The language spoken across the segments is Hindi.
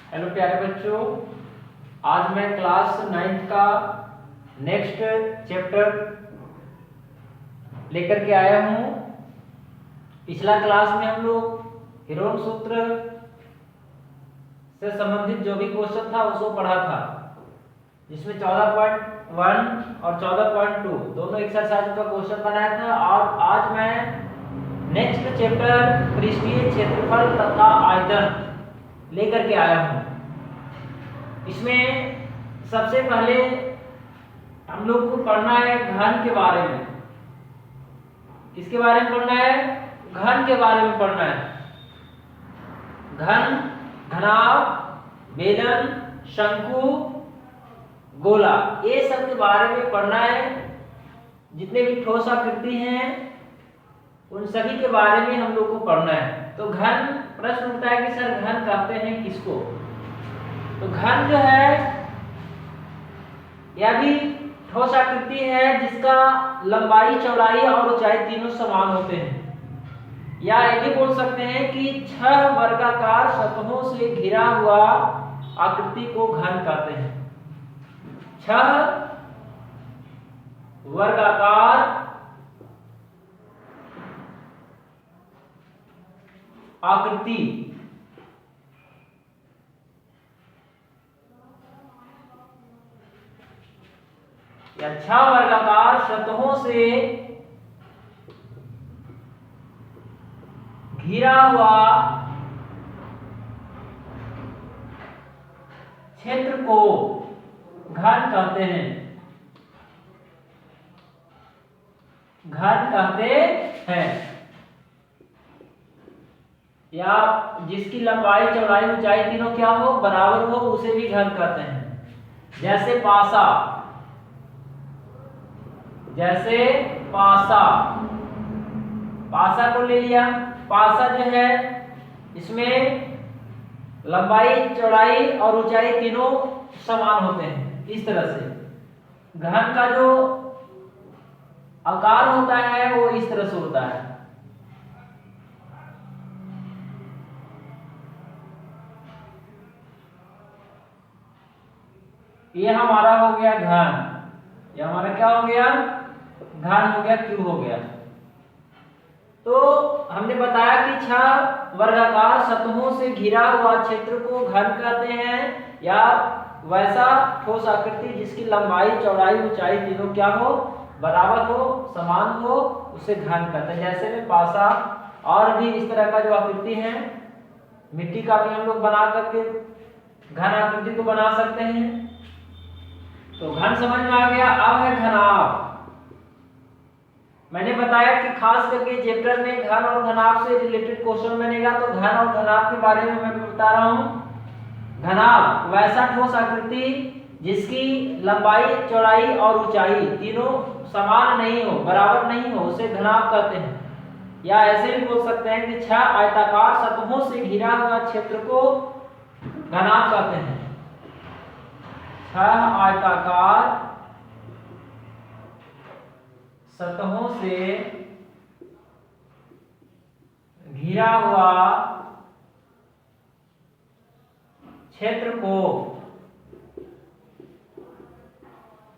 हेलो प्यारे बच्चों, आज मैं क्लास 9th का नेक्स्ट चैप्टर लेकर के आया हूँ। पिछला क्लास में हम लोग हेरोन सूत्र से संबंधित जो भी क्वेश्चन था उसको पढ़ा था, जिसमें 14.1 और 14.2 दोनों एक्सरसाइज का क्वेश्चन बनाया था। और आज मैं नेक्स्ट चैप्टर पृष्ठीय क्षेत्रफल तथा आयतन लेकर के आया हूँ। इसमें सबसे पहले हम लोग को पढ़ना है घन के बारे में। किसके बारे में पढ़ना है? घन के बारे में पढ़ना है। घन, घनाभ, बेलन, शंकु, गोला, ये सब के बारे में पढ़ना है। जितने भी ठोस आकृति हैं उन सभी के बारे में हम लोग को पढ़ना है। तो घन, प्रश्न उठता है कि सर घन कहते हैं किसको? तो घन जो है यह भी ठोस आकृति है जिसका लंबाई, चौड़ाई और ऊंचाई तीनों समान होते हैं। या ये भी बोल सकते हैं कि 6 वर्गाकार सतहों से घिरा हुआ आकृति को घन कहते हैं। 6 वर्गाकार आकृति या 6 वर्गाकार सतहों से घिरा हुआ क्षेत्र को घन कहते हैं। घन कहते हैं या जिसकी लंबाई, चौड़ाई, ऊंचाई तीनों क्या हो, बराबर हो, उसे भी घन कहते हैं। जैसे पासा, जैसे पासा, पासा को ले लिया। पासा जो है इसमें लंबाई, चौड़ाई और ऊंचाई तीनों समान होते हैं। इस तरह से घन का जो आकार होता है वो इस तरह से होता है। ये हमारा हो गया घन। ये हमारा क्या हो गया? घन हो गया, क्यों हो गया? तो हमने बताया कि 6 वर्गाकार सतहों से घिरा हुआ क्षेत्र को घन कहते हैं, या वैसा ठोस आकृति जिसकी लंबाई, चौड़ाई, ऊंचाई तीनों क्या हो, बराबर हो, समान हो, उसे घन कहते हैं। जैसे में पासा और भी इस तरह का जो आकृति है, मिट्टी का भी हम लोग बना करके घन आकृति को बना सकते हैं। तो घन समझ में आ गया। अब है घनाभ। मैंने बताया कि खास करके चैप्टर में घन और घनाभ से रिलेटेड क्वेश्चन बनेगा, तो घन और घनाभ के बारे में मैं बता रहा हूं। घनाभ वैसा ठोस आकृति जिसकी लंबाई, चौड़ाई और ऊंचाई तीनों समान नहीं हो, बराबर नहीं हो, उसे घनाभ कहते हैं। या ऐसे भी बोल सकते हैं कि 6 आयताकार सतहों से घिरा हुआ क्षेत्र को घनाभ कहते हैं। 6 आयताकार सतहों से घिरा हुआ क्षेत्र को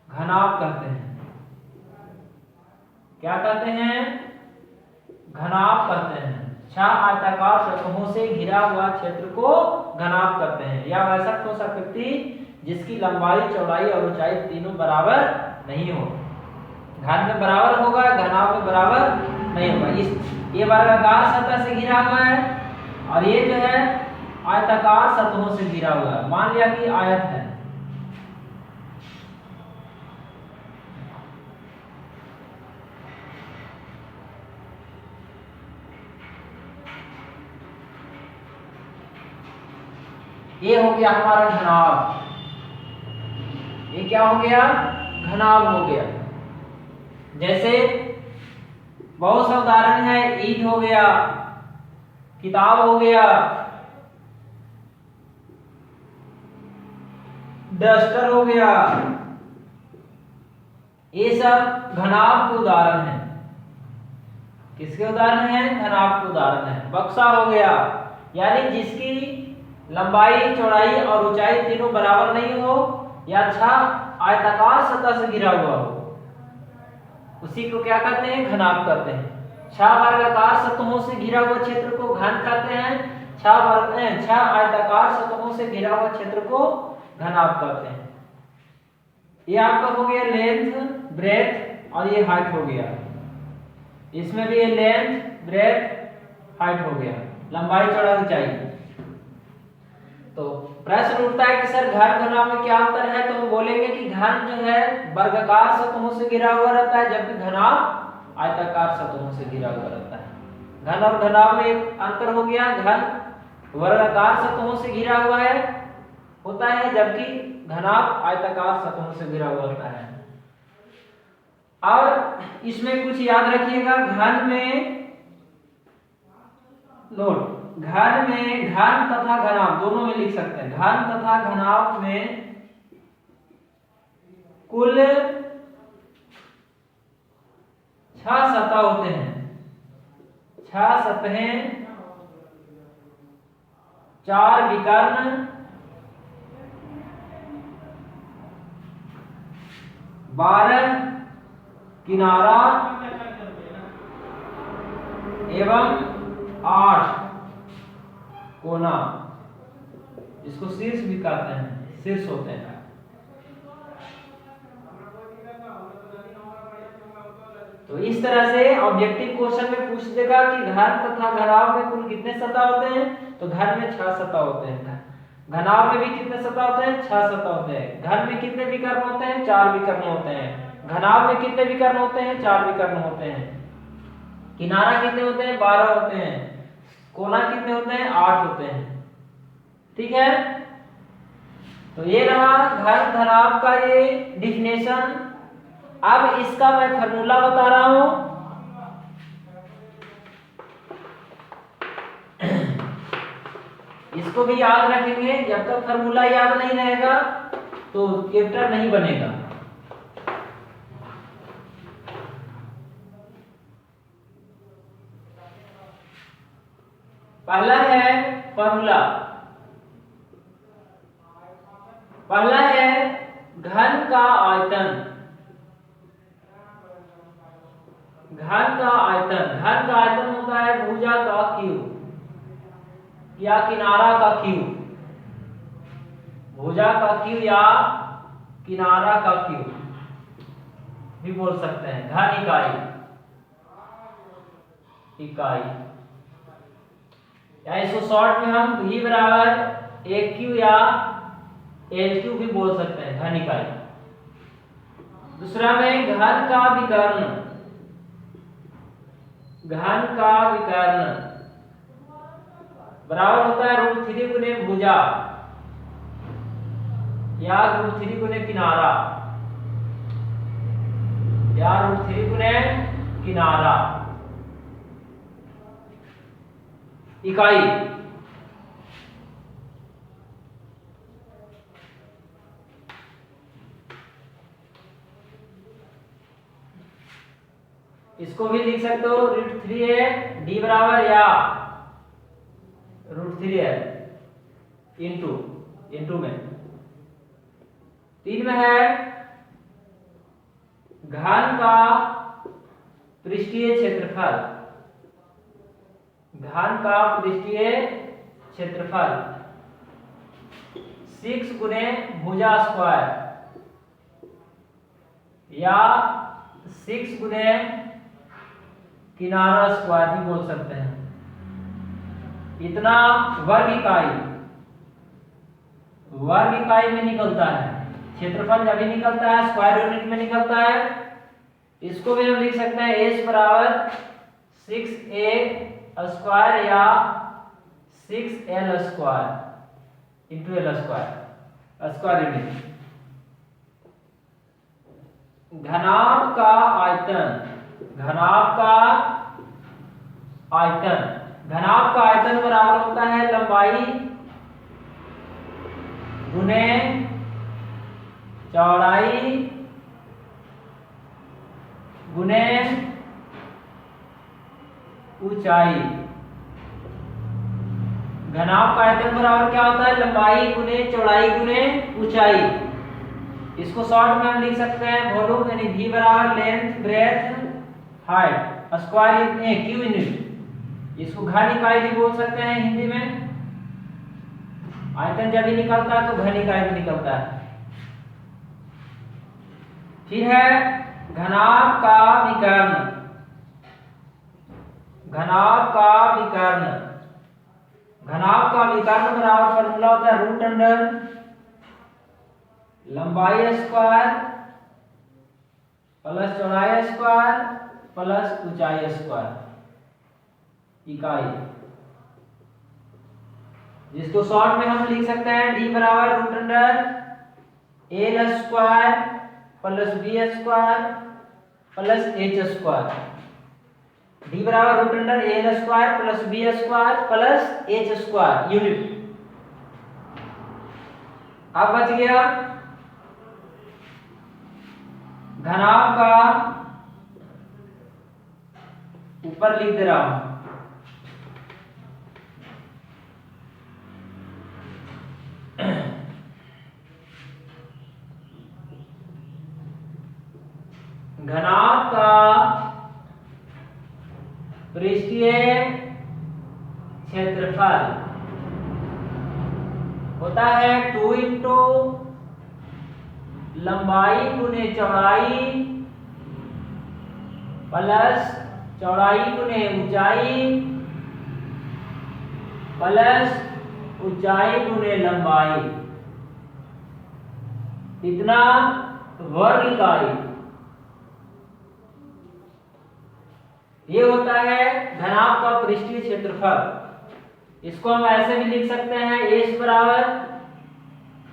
घनाभ कहते हैं। क्या कहते हैं? घनाभ कहते हैं। 6 आयताकार सतहों से घिरा हुआ क्षेत्र को घनाभ कहते हैं। या वैसा ठोस आकृति जिसकी लंबाई, चौड़ाई और ऊंचाई तीनों बराबर नहीं हो। घन में बराबर होगा, घनाभ में बराबर नहीं होगा। ये वर्गाकार सतह से घिरा हुआ है और ये जो है आयताकार सतहों से घिरा हुआ है। मान लिया कि आयत है। ये हो गया हमारा घनाभ। ये क्या हो गया? घनाभ हो गया। जैसे बहुत सा उदाहरण है, ईंट हो गया, किताब हो गया, डस्टर हो गया, ये सब घनाभ के उदाहरण हैं। किसके उदाहरण हैं? घनाभ के उदाहरण हैं। बक्सा हो गया, यानी जिसकी लंबाई, चौड़ाई और ऊंचाई तीनों बराबर नहीं हो या छह आयताकार सतह से घिरा हुआ हो, उसी को क्या कहते हैं? घनाभ कहते हैं। छह वर्गाकार सतहों से घिरा हुआ क्षेत्र को घन कहते हैं। छह आयताकार सतहों से घिरा हुआ क्षेत्र को घनाभ कहते हैं। ये आपका हो गया लेंथ, ब्रेथ और ये हाइट हो गया। इसमें भी ये लेंथ, ब्रेथ, हाइट हो गया, लंबाई, चौड़ाई, ऊंचाई। तो प्रश्न उठता है कि सर घन घनाभ में क्या अंतर है? तो हम बोलेंगे कि घन जो है वर्गाकार सतहों से घिरा हुआ रहता है, जबकि घनाभ आयताकार सतहों से घिरा हुआ रहता है। घन और घनाभ में एक अंतर हो गया। घन वर्गाकार सतहों से घिरा हुआ है होता है, जबकि घनाभ आयताकार सतहों से घिरा हुआ होता है। और इसमें कुछ याद रखिएगा, घन में नोट, घन में घन तथा घनाभ दोनों में लिख सकते हैं। घन तथा घनाभ में कुल 6 सतह होते हैं। 6 सतहें, 4 विकर्ण, 12 किनारा एवं 8 कोना। इसको शीर्ष भी कहते हैं, शीर्ष होते हैं। तो इस तरह से ऑब्जेक्टिव क्वेश्चन में पूछ देगा कि घन तथा घनाभ में कुल कितने सतह होते हैं? तो घन में 6 सतह होते हैं। घनाभ में भी कितने सतह होते हैं? 6 सतह होते हैं। घन में कितने विकर्ण होते हैं? 4 विकर्ण होते हैं। घनाभ में कितने विकर्ण होते हैं? 4 विकर्ण होते हैं। किनारा कितने होते हैं? 12 होते हैं। कोना कितने होते हैं? 8 होते हैं। ठीक है, तो ये रहा घन घनाभ का ये डिफिनेशन। अब इसका मैं फार्मूला बता रहा हूं। इसको भी याद रखेंगे, जब तक फार्मूला याद नहीं रहेगा तो चैप्टर नहीं बनेगा। पहला है फार्मूला, पहला है घन का आयतन। घन का आयतन, घन का आयतन होता है भुजा का क्यूब या किनारा का क्यूब। भुजा का क्यूब या किनारा का क्यूब भी बोल सकते हैं। घन इकाई, इकाई या इसको शॉर्ट में हम V बराबर एक क्यू या एल क्यू भी बोल सकते हैं, घन इकाई। दूसरा में घन का विकर्ण, घन का विकर्ण बराबर होता है √3 गुने भुजा या √3 गुने किनारा या √3 गुने किनारा इकाई। इसको भी लिख सकते हो √3 है d बराबर या √3 है इंटू में। 3 में है घन का पृष्ठीय क्षेत्रफल, घन का पृष्ठीय क्षेत्रफल 6 गुने भुजा स्क्वायर या 6 गुने किनारा स्क्वायर भी बोल सकते हैं। इतना वर्ग इकाई में निकलता है। क्षेत्रफल जब भी निकलता है स्क्वायर यूनिट में निकलता है। इसको भी हम लिख सकते हैं s बराबर 6a स्क्वायर या 6l square into l square, square unit. घनाभ का आयतन, घनाभ का आयतन, घनाभ का आयतन बराबर होता है लंबाई गुने चौड़ाई गुने ऊंचाई घनाभ का आयतन बराबर क्या होता है? लंबाई गुने चौड़ाई गुने ऊंचाई। इसको शॉर्ट में हम लिख सकते हैं वॉल्यूम यानी V बराबर लेंथ ब्रेथ हाइट स्क्वायर इन क्यू यूनिट। इसको घन इकाई भी बोल सकते हैं हिंदी में। आयतन जब भी निकलता है तो घन इकाई भी निकलता है। फिर है घनाभ का विकर्ण। घनाभ का विकर्ण, घनाभ का विकर्ण बराबर फॉर्मूला होता है रूट अंडर लंबाई स्क्वायर प्लस चौड़ाई स्क्वायर प्लस ऊंचाई स्क्वायर इकाई, जिसको शॉर्ट में हम लिख सकते हैं डी बराबर root under L square plus B square plus H square. D बराबर root under L square plus B square plus H square unit. अब बच गया घनाभ का, ऊपर लिख दे रहा हूं घनाभ का पृष्ठीय क्षेत्रफल होता है 2 इंटू लंबाई गुने चौड़ाई प्लस चौड़ाई गुने ऊंचाई प्लस ऊंचाई गुने लंबाई, इतना वर्ग इकाई। ये होता है घनाभ का पृष्ठीय क्षेत्रफल। इसको हम ऐसे भी लिख सकते हैं एस बराबर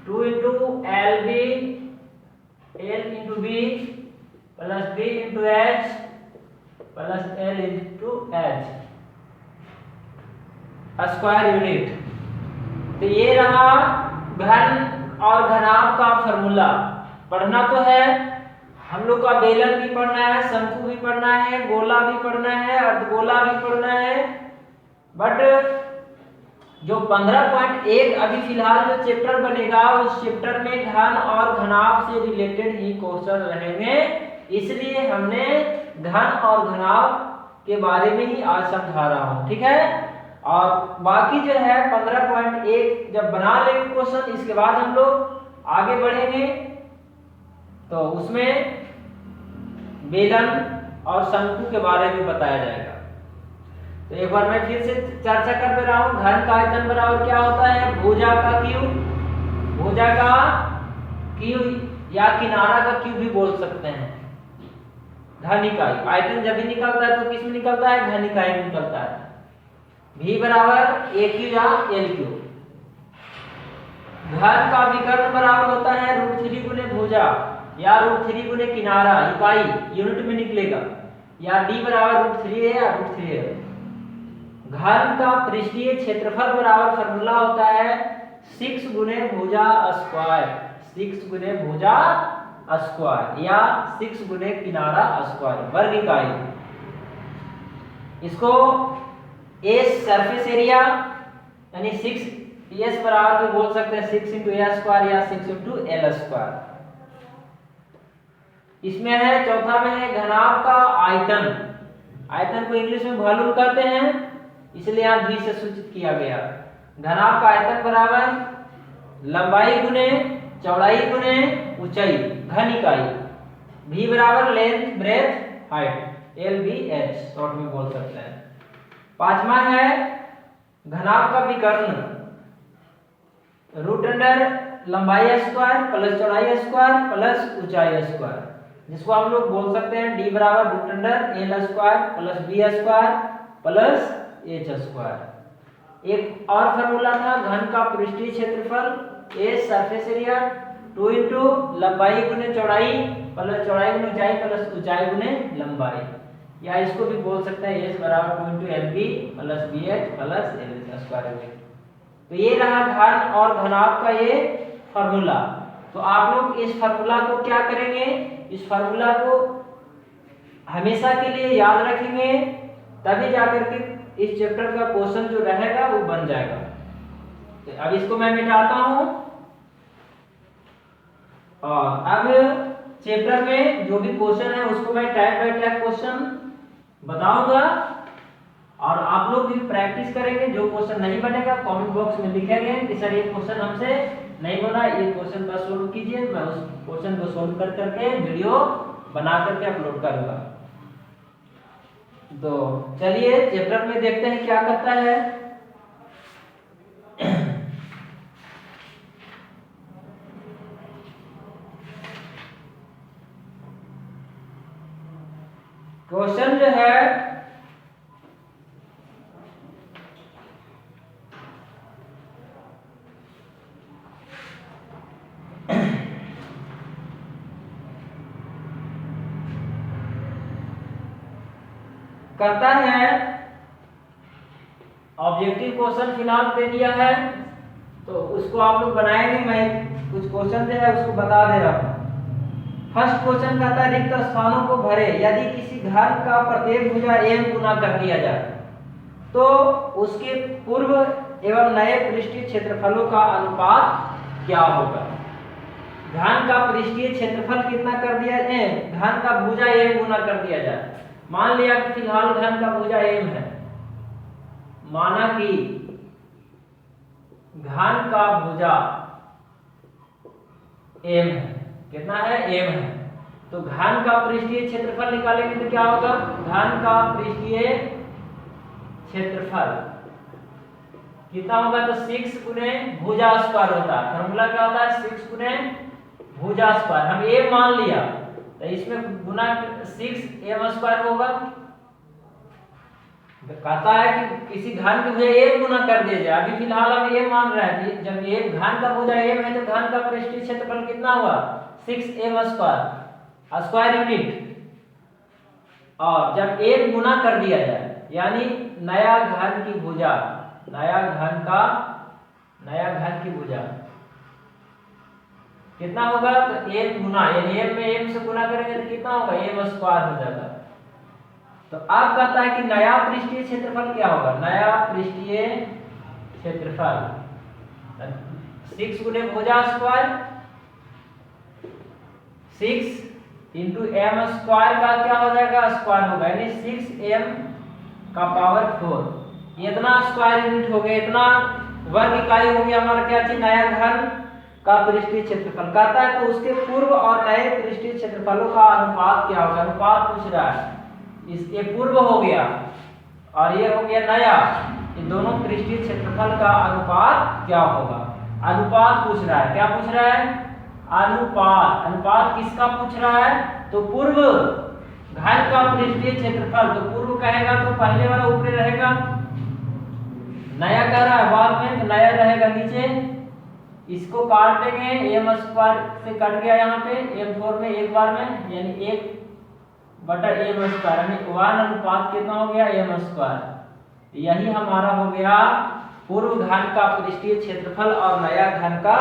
2 into l b l into b plus b into h plus l into h square unit. तो ये रहा घन और घनाभ का फॉर्मूला। पढ़ना तो है हम लोग का, बेलन भी पढ़ना है, शंकु भी पढ़ना है, गोला भी पढ़ना है, अर्धगोला भी पढ़ना है। बट जो 15.1 अभी फिलहाल जो चैप्टर बनेगा उस चैप्टर में घन और घनाभ से रिलेटेड ही क्वेश्चन रहेंगे, इसलिए हमने घन और घनाभ के बारे में ही आज समझा रहा हूं। ठीक है, और बाकी जो है 15.1 जब बना लेंगे क्वेश्चन, इसके बाद हम लोग आगे बढ़ेंगे तो उसमें बेलन और शंकु के बारे में बताया जाएगा। तो एक बार मैं फिर से चर्चा कर दे रहा हूं। घन का आयतन बराबर क्या होता है? भुजा का क्यू, भुजा का क्यू या किनारा का क्यू भी बोल सकते हैं। घन इकाई आयतन जब भी निकलता है तो किस में निकलता है? घन इकाई में निकलता है। V बराबर ए क्यू या एल क्यू। घन का विकर्ण बराबर होता है √3 गुने भुजा या √3 गुने किनारा, इकाई यूनिट में निकलेगा, या D बराबर √3 है या √3 है। घन का पृष्ठीय क्षेत्रफल बराबर फॉर्मूला होता है 6 गुने भुजा स्क्वायर, 6 गुने भुजा स्क्वायर या 6 गुने किनारा स्क्वायर वर्ग इकाई। इसको एस सरफेस एरिया यानी 6 एस बराबर भी बोल सकते हैं 6 इंटू ए स्क्वायर या 6 इंटू एल स्क्वायर। इसमें है चौथा में है घनाभ का आयतन। आयतन को इंग्लिश में वॉल्यूम कहते हैं, इसलिए यहां V से सूचित किया गया। घनाभ का आयतन बराबर लंबाई गुने चौड़ाई गुने ऊंचाई, घन इकाई। V बराबर length breadth height, l b h short में बोल सकते हैं। पांचवा है घनाभ का विकर्ण, रूट अंडर लंबाई स्क्वायर प्लस चौड़ाई स्क्वायर प्लस ऊंचाई स्क्वायर, जिसको हम लोग बोल सकते हैं डी बराबर root under L square plus B square plus H square. एक और फॉर्मूला था घन का पृष्ठीय क्षेत्रफल ए सरफेस एरिया 2 इंटू लंबाई गुने चौड़ाई प्लस चौड़ाई गुने ऊंचाई प्लस ऊंचाई गुने लंबाई, या इसको भी बोल सकते हैं एस बराबर 2 into l b plus b h plus l square. तो ये रहा घन और घनाभ का ये फॉर्मूला। तो आप लोग इस फॉर्मूला को क्या करेंगे? इस फॉर्मूला को हमेशा के लिए याद रखेंगे, तभी जाकर के इस चैप्टर का क्वेश्चन जो रहेगा वो बन जाएगा। तो अब इसको मैं मिटाता हूं और अब चैप्टर में जो भी क्वेश्चन है उसको मैं टाइप बाय टाइप क्वेश्चन बताऊंगा और आप लोग भी प्रैक्टिस करेंगे। जो क्वेश्चन नहीं बनेगा कमेंट बॉक्स में लिखेंगे कि सर ये क्वेश्चन हमसे नहीं बना, ये क्वेश्चन बस सोल्व कीजिए। मैं उस क्वेश्चन को सोल्व कर करके वीडियो बना करके अपलोड करूंगा। तो चलिए चैप्टर में देखते हैं क्या करता है। क्वेश्चन जो है करता है, ऑब्जेक्टिव क्वेश्चन फिलहाल दे दिया है तो उसको आप लोग बनाएंगे। मैं कुछ क्वेश्चन जो है उसको बता दे रहा हूं। फर्स्ट क्वेश्चन कहता है रिक्त स्थानों को भरे यदि किसी घर का प्रत्येक भुजा m गुना कर दिया जाए तो उसके पूर्व एवं नए पृष्ठीय क्षेत्रफलों का अनुपात क्या होगा। घन का पृष्ठीय क्षेत्रफल कितना कर दिया m, घन का भुजा m गुना कर दिया जाए। मान लिया कि फिलहाल घन का भुजा m है, माना कि घन का भुजा m है, कितना है m है, तो घन का पृष्ठीय क्षेत्रफल निकालेंगे तो क्या होगा, घन का पृष्ठीय क्षेत्रफल कितना होगा, तो 6 गुने भुजा स्क्वायर होता है। फॉर्मूला क्या होता है, 6 गुने भुजा स्क्वायर। हम a मान लिया तो इसमें गुना 6m स्क्वायर होगा। कहता है कि किसी घन के भुजा m गुना कर दिया जाए। अभी फिलहाल हम m मान रहे हैं, जब ये घन का भुजा m है तो घन का पृष्ठीय क्षेत्रफल कितना हुआ, 6m स्क्वायर, स्क्वायर यूनिट। और जब m गुना कर दिया जाए यानी नया घन की भुजा, नया घन की भुजा कितना होगा, तो m गुना, यानी m में m से गुना करेंगे तो कितना होगा, m स्क्वायर हो जाएगा। तो अब कहता है कि नया पृष्ठीय क्षेत्रफल क्या होगा, नया पृष्ठीय क्षेत्रफल 6 गुने भुजा स्क्वायर, 6 इंटू m स्क्वायर का क्या हो जाएगा, स्क्वायर होगा, यानी 6m का पावर 4। इतना स्क्वायर यूनिट हो गया, इतना वर्ग इकाई हो गया हमारा क्या चीज, नया घन का पृष्ठीय क्षेत्रफल। कहता है तो उसके पूर्व और नए पृष्ठीय क्षेत्रफलों का अनुपात क्या होगा, अनुपात पूछ रहा है। इसके पूर्व हो गया और ये हो गया नया, इन दोनों पृष्ठीय क्षेत्रफल का अनुपात क्या होगा, अनुपात पूछ रहा है। क्या पूछ रहा है, अनुपात। अनुपात किसका पूछ रहा है, तो पूर्व घन का पृष्ठीय क्षेत्रफल, तो पूर्व कहेगा तो पहले वाला ऊपर रहेगा, नया कह रहा है बाद में तो नया रहेगा नीचे। इसको काट देंगे, m स्क्वायर से कट गया यहाँ पे m4 में एक बार में, यानी 1 बटा m स्क्वायर, यानी 1 अनुपात कितना हो गया, m स्क्वायर। यही हमारा हो गया पूर्व घन का पृष्ठीय क्षेत्रफल और नया घन का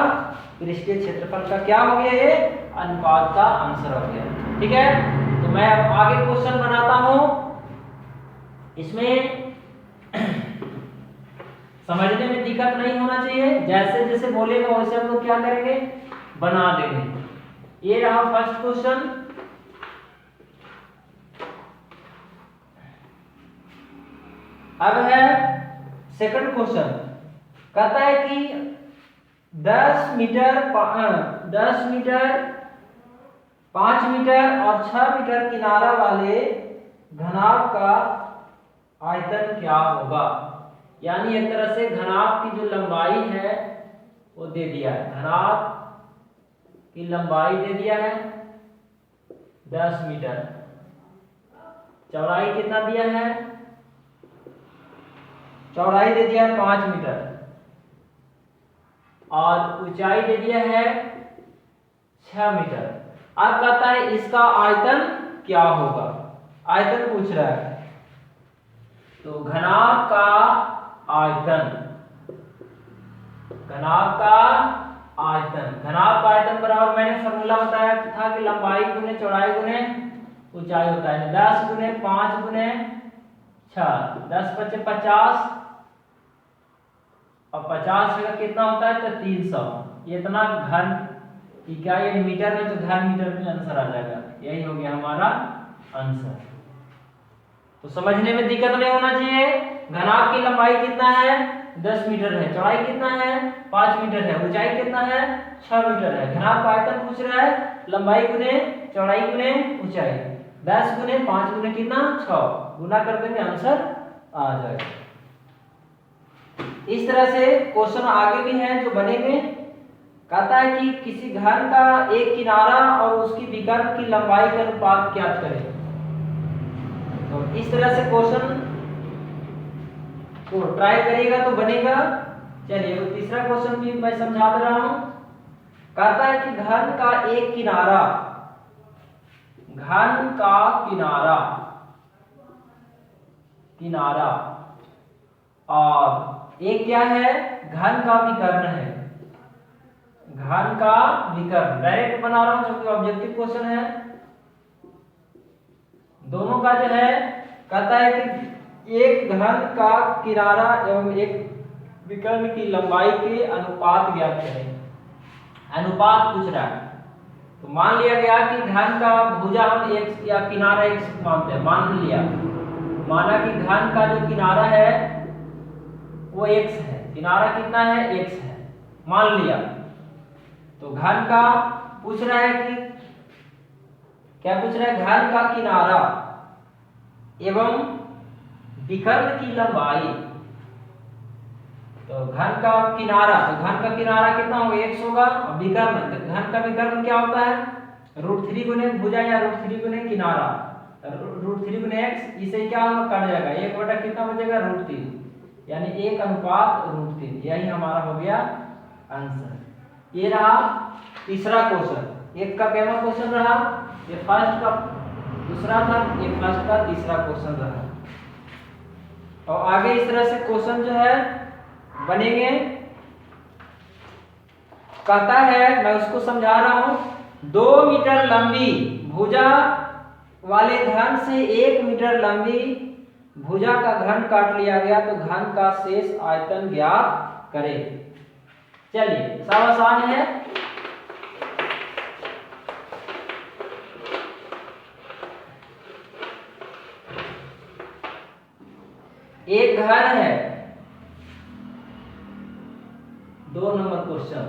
पृष्ठीय क्षेत्रफल का क्या हो गया, ये अनुपात का आंसर हो गया। ठीक है, तो मैं अब आगे क्वेश्चन बनाता हूं। इसमें समझने में दिक्कत नहीं होना चाहिए, जैसे जैसे बोलेगा वैसे हम लोग क्या करेंगे, बना देंगे। ये रहा फर्स्ट क्वेश्चन। अब है सेकंड क्वेश्चन। कहता है कि 10 मीटर 5 मीटर और 6 मीटर किनारा वाले घनाभ का आयतन क्या होगा। यानी एक तरह से घनाभ की जो लंबाई है वो दे दिया है, घनाभ की लंबाई दे दिया है 10 मीटर, चौड़ाई कितना दिया है, चौड़ाई दे दिया है 5 मीटर और ऊंचाई दे दिया है 6 मीटर। अब कहता है इसका आयतन क्या होगा, आयतन पूछ रहा है। तो घनाभ का आयतन, घनाभ का आयतन, घनाभ का आयतन बराबर मैंने फॉर्मूला बताया था कि लंबाई गुने चौड़ाई गुने ऊंचाई होता है। 10 गुने 5 गुने 6, 10 × 5 = 50 और 50 का कितना होता है तो 300। ये इतना घन इकाई मीटर में, तो घन मीटर में आंसर आ जाएगा। यही हो गया हमारा आंसर। तो समझने में दिक्कत नहीं होना चाहिए। घनाभ की लंबाई कितना है 10 मीटर है, चौड़ाई कितना है 5 मीटर है, ऊंचाई कितना है 6 मीटर है। घनाभ का आयतन पूछ रहा है, लंबाई गुने चौड़ाई गुने ऊंचाई, 10 गुने 5 गुने कितना 6, गुना कर देंगे आंसर आ जाएगा। इस तरह से क्वेश्चन आगे भी हैं जो बनेंगे। कहता है कि किसी घन का एक किनारा और उसकी विकर्ण की लंबाई का अनुपात ज्ञात करें। तो इस तरह से क्वेश्चन को ट्राई करिएगा तो बनेगा। चलिए वो तीसरा क्वेश्चन भी मैं समझा दे रहा हूं। कहता है कि घन का एक किनारा, घन का किनारा किनारा और एक क्या है घन का विकर्ण है। घन का विकर्ण डायरेक्ट बना रहा हूं जो कि ऑब्जेक्टिव क्वेश्चन है। दोनों का जो है कहता है कि एक घन का किनारा एवं एक विकर्ण की लंबाई के अनुपात ज्ञात करें। अनुपात पूछ रहा है। तो मान लिया गया कि घन का भुजा हम x या किनारा x मानते हैं, मान लिया, माना कि घन का जो किनारा है वो x है, किनारा कितना है x है, मान लिया। तो घन का पूछ रहा है कि क्या पूछ रहा है, घन का किनारा एवं विकर्ण की लंबाई। तो घन का किनारा, तो घन का किनारा कितना होगा x होगा, और विकर्ण, घन का विकर्ण क्या होता है √3 गुने भुजा या √3 गुने किनारा, √3 गुने x, इसे क्या कट जाएगा 1 बटा कितना बचेगा √3, यानी 1/√3। यही हमारा हो गया आंसर। ये रहा तीसरा क्वेश्चन। एक का पहला क्वेश्चन रहा, ये फर्स्ट का दूसरा था, ये फर्स्ट का तीसरा क्वेश्चन रहा। और आगे इस तरह से क्वेश्चन जो है बनेंगे। कहता है, मैं उसको समझा रहा हूं, 2 मीटर लंबी भुजा वाले घन से 1 मीटर लंबी भुजा का घन काट लिया गया, तो घन का शेष आयतन ज्ञात करें। चलिए सब आसान है। एक घन है, 2 नंबर क्वेश्चन,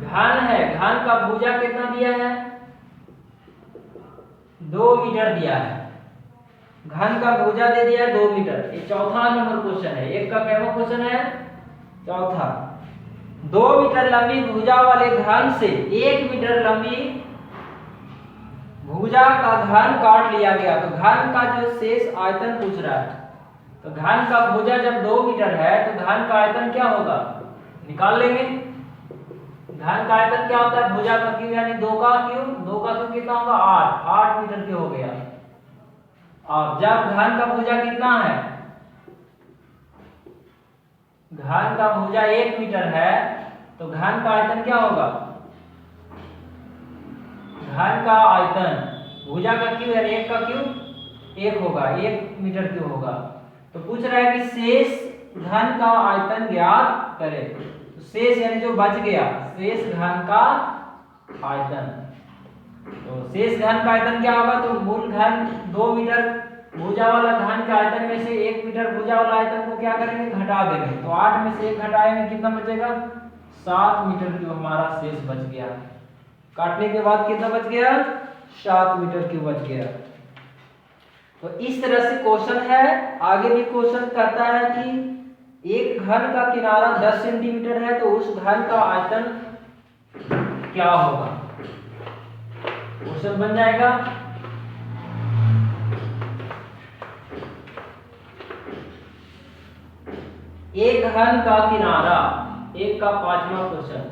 घन है, घन का भुजा कितना दिया है 2 मीटर दिया है, घन का भुजा दे दिया 2 मीटर। ये चौथा नंबर क्वेश्चन है। एक का कैवा क्वेश्चन है चौथा। 2 मीटर लंबी भुजा वाले घन से 1 मीटर लंबी भुजा का घन काट लिया गया, तो घन का जो शेष आयतन पूछ रहा है। तो घन का भुजा जब 2 मीटर है तो घन का आयतन क्या होगा निकाल लेंगे। घन का आयतन क्या होता है भुजा का क्यूब यानी 2 का क्यूब कितना होगा 8 मीटर क्यूब हो गया। अब जब घन का भुजा कितना है, घन का भुजा 1 मीटर है, तो घन का आयतन क्या होगा, घन का आयतन भुजा का क्यूब यानी 1 का क्यूब 1 होगा, 1 मीटर क्यूब होगा। तो पूछ रहा है कि शेष घन का आयतन ज्ञात करें। तो शेष यानी जो बच गया, शेष घन का आयतन, तो शेष घन का आयतन क्या होगा, तो मूल घन 2 मीटर भुजा वाला घन का आयतन में से 1 मीटर भुजा वाला आयतन को क्या करेंगे घटा देंगे। तो 8 में से 1 घटाएंगे कितना बचेगा 7 मीटर क्यूब हमारा शेष बच गया। काटने के बाद कितना बच गया 7 मीटर क्यूब बच गया। तो इस तरह से क्वेश्चन है। आगे भी क्वेश्चन कहता है कि एक घन का किनारा 10 सेंटीमीटर है, तो उस घन का आयतन क्या होगा। क्वेश्चन बन जाएगा। एक घन का किनारा, एक का 5वां क्वेश्चन,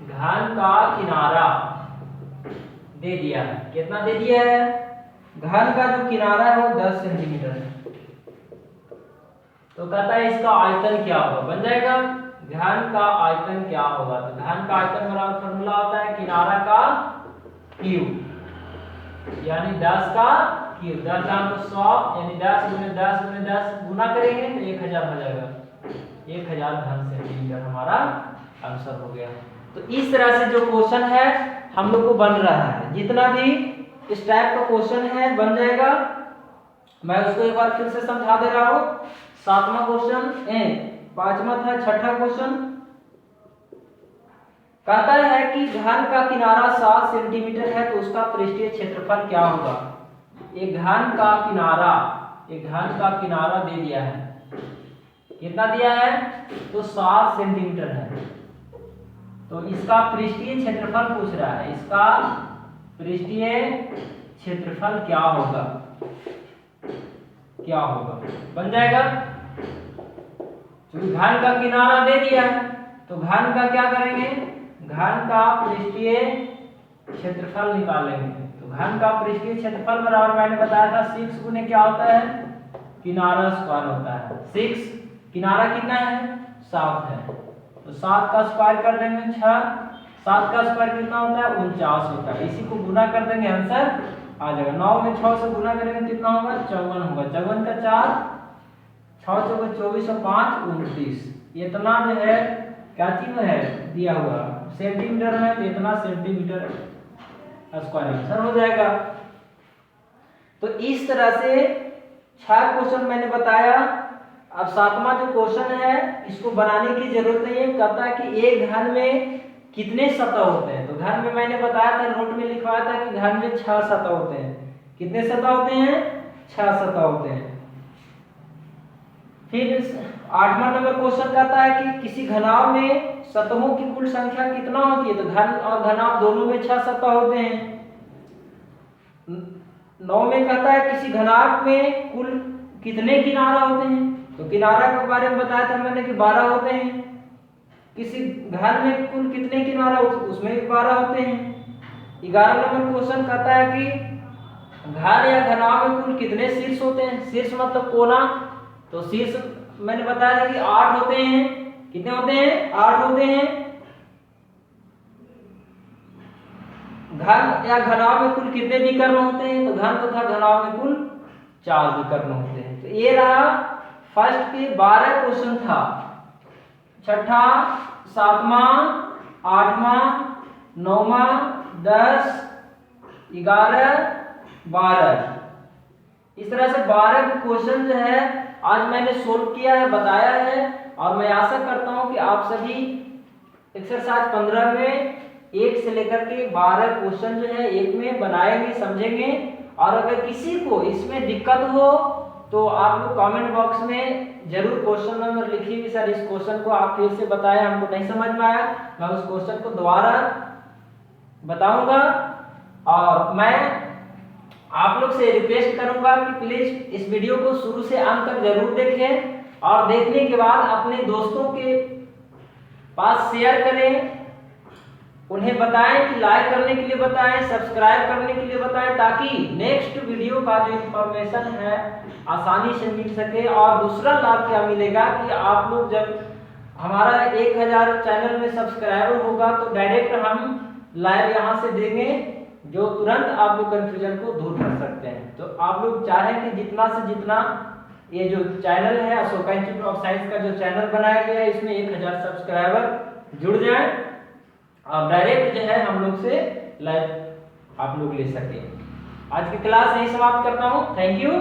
घन का किनारा दे दिया है। कितना दे दिया है, घन का जो किनारा है वो 10 सेंटीमीटर है। तो कहता है इसका आयतन क्या होगा, बन जाएगा घन का आयतन क्या होगा। तो घन का आयतन बराबर फॉर्मूला होता है किनारा का क्यूब यानी 10 का क्यूब, 10 का 100 यानी 10 गुने 10 गुने 10 गुना करेंगे तो 1000 हो जाएगा। 1000 घन सेंटीमीटर हमारा आंसर हो गया। तो इस तरह से जो क्वेश्चन है हम लोग को बन रहा है, जितना भी इस टाइप का क्वेश्चन है बन जाएगा। मैं उसको एक बार फिर से समझा दे रहा हूँ। 7वां क्वेश्चन, 5वां था, 6ठा क्वेश्चन कहता है कि घन का किनारा 7 सेंटीमीटर है तो उसका पृष्ठीय क्षेत्रफल क्या होगा। एक घन का किनारा दे दिया है, कितना दिया है तो 7 सेंटीमीटर है, तो इसका पृष्ठीय क्षेत्रफल पूछ रहा है, इसका पृष्ठीय क्षेत्रफल क्या होगा, बन जाएगा। क्योंकि घन का किनारा दे दिया है तो घन का क्या करेंगे, घन का पृष्ठीय क्षेत्रफल निकालेंगे। तो घन का पृष्ठीय क्षेत्रफल बराबर मैंने बताया था 6 गुने क्या होता है, किनारा स्क्वायर होता है। 6 किनारा कितना है 7 है, तो 7 का स्क्वायर कर देंगे 6, 7 का स्क्वायर कितना होता है 49 होता है। इसी को गुना कर देंगे आंसर आ जाएगा। 9 में 6 से गुना करेंगे कितना होगा 54 होगा, 54 का 4, 6 चौके 24 और 5 29। इतना जो है क्या चीज है दिया हुआ सेंटीमीटर में, तो इतना सेंटीमीटर स्क्वायर आंसर हो जाएगा। तो इस तरह से 6 क्वेश्चन मैंने बताया। अब 7वां जो क्वेश्चन है इसको बनाने की जरूरत नहीं है। कहता है कि एक घन में कितने सतह होते हैं। तो घन में मैंने बताया था, नोट में लिखवाया था कि घन में 6 सतह होते हैं। कितने सतह होते हैं 6 सतह होते हैं। फिर 8वां नंबर क्वेश्चन कहता है कि किसी घनाभ में सतहों की कुल संख्या कितना होती है। तो घन और घनाभ दोनों में 6 सतह होते हैं। 9 में कहता है किसी घनाभ में कुल कितने किनारा होते हैं। तो किनारा के बारे में बताया था मैंने कि 12 होते हैं। किसी घन में कुल कितने किनारा, उसमें भी 12 होते हैं। 11 नंबर क्वेश्चन कहता है कि घन या घनाभ में कुल कितने शीर्ष होते हैं। शीर्ष मतलब कोना, तो शीर्ष मैंने बताया था कि 8 होते हैं। कितने होते हैं 8 होते हैं। घन या घनाभ में कुल कितने विकर्ण होते हैं। तो घन तथा घनाभ में कुल 4 विकर्ण होते हैं। तो ये रहा फर्स्ट के 12 क्वेश्चन था। 6ठा, 7वां, 8वां, 9वां, 10, 11, 12, इस तरह से 12 क्वेश्चन जो है आज मैंने सोल्व किया है, बताया है। और मैं आशा करता हूं कि आप सभी एक्सरसाइज 15 में 1 से लेकर के 12 क्वेश्चन जो है एक में बनाएंगे, समझेंगे। और अगर किसी को इसमें दिक्कत हो तो आप लोग कमेंट बॉक्स में जरूर क्वेश्चन नंबर लिखिए कि सर इस क्वेश्चन को आप फिर से बताएं, हमको नहीं समझ में आया। मैं उस क्वेश्चन को दोबारा बताऊंगा। और मैं आप लोग से रिक्वेस्ट करूंगा कि प्लीज इस वीडियो को शुरू से अंत तक जरूर देखें, और देखने के बाद अपने दोस्तों के पास शेयर करें, उन्हें बताएं कि लाइक करने के लिए बताएं, सब्सक्राइब करने के लिए बताएं, ताकि नेक्स्ट वीडियो का जो इंफॉर्मेशन है आसानी से मिल सके। और दूसरा लाभ क्या मिलेगा कि आप लोग जब हमारा 1000 चैनल में सब्सक्राइबर होगा तो डायरेक्ट हम लाइव यहाँ से देंगे, जो तुरंत आप लोग कंफ्यूजन को दूर कर सकते हैं। तो आप लोग चाहें कि जितना से जितना ये जो चैनल है अशोका इंस्टीट्यूट ऑफ साइंस का जो चैनल बनाया गया है इसमें 1000 सब्सक्राइबर जुड़ जाएं और डायरेक्ट जो है हम लोग से लाइव आप लोग ले सकें। आज की क्लास यही समाप्त करता हूँ। Thank you.